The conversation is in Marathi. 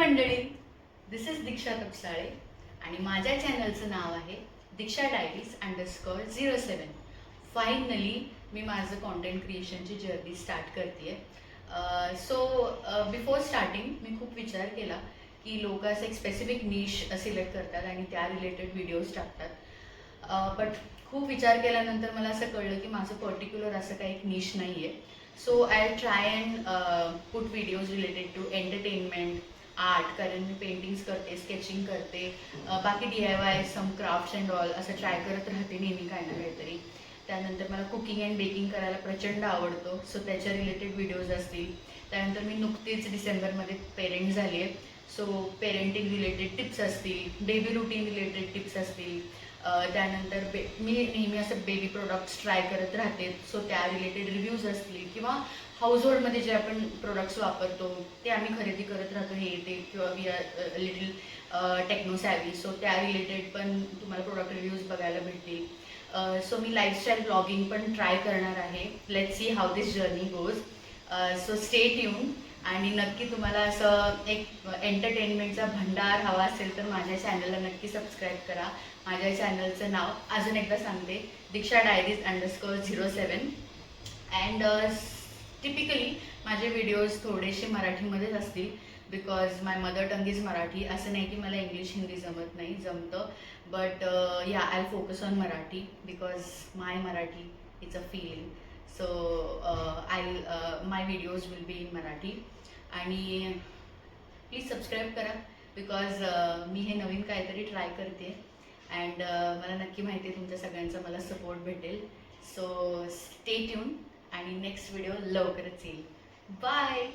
मंडळी, दिस इज दीक्षा तपसाळे आणि माझ्या चॅनलचं नाव आहे दीक्षा डायरीज_07. फायनली मी माझं कॉन्टेंट क्रिएशनची जर्नी स्टार्ट करते आहे. सो बिफोर स्टार्टिंग मी खूप विचार केला की लोक असं एक स्पेसिफिक निश सिलेक्ट करतात आणि त्या रिलेटेड व्हिडिओज टाकतात. बट खूप विचार केल्यानंतर मला असं कळलं की माझं पर्टिक्युलर असं काही एक निश नाही आहे. So I try and put videos related to entertainment, art, कारण मी पेंटिंग्स करते, स्केचिंग करते, बाकी DIY, some crafts and all असं ट्राय करत राहते नेहमी काही ना काहीतरी. त्यानंतर मला कुकिंग अँड बेकिंग करायला प्रचंड आवडतं, सो त्याच्या रिलेटेड व्हिडिओज असतील. त्यानंतर मी नुकतीच डिसेंबरमध्ये पेरेंट झाली आहे, सो पेरेंटिंग रिलेटेड टिप्स असतील, बेबी रुटीन रिलेटेड टिप्स असतील. त्यानंतर मी नेहमी असं बेबी प्रोडक्ट्स ट्राय करत राहते, सो त्या रिलेटेड रिव्ह्यूज असतील किंवा हाऊसहोल्डमध्ये जे आपण प्रोडक्ट्स वापरतो ते आम्ही खरेदी करत राहतो, हे ते, किंवा we are little techno savvy, so त्या रिलेटेड पण तुम्हाला प्रोडक्ट रिव्ह्यूज बघायला भेटतील. सो मी लाईफस्टाईल ब्लॉगिंग पण ट्राय करणार आहे. Let's see how this journey goes. So stay tune. आणि नक्की तुम्हाला असं एक एंटरटेनमेंटचा भंडार हवा असेल तर माझ्या चॅनलला नक्की सबस्क्राईब करा. माझ्या चॅनलचं नाव अजून एकदा सांगते, दीक्षा डायरीज_07. अँड टिपिकली माझे व्हिडिओज थोडेसे मराठीमध्येच असतील, because my mother tongue is Marathi. असं नाही की मला इंग्लिश हिंदी जमत नाही, जमतं. बट या I focus on Marathi because my Marathi is a feeling. So my videos will be in Marathi. आणि प्लीज सबस्क्राईब करा, बिकॉज मी हे नवीन काहीतरी ट्राय करते अँड मला नक्की माहिती आहे तुमच्या सगळ्यांचा मला सपोर्ट भेटेल. सो स्टे ट्यून आणि नेक्स्ट व्हिडिओ लवकरच येईल. बाय.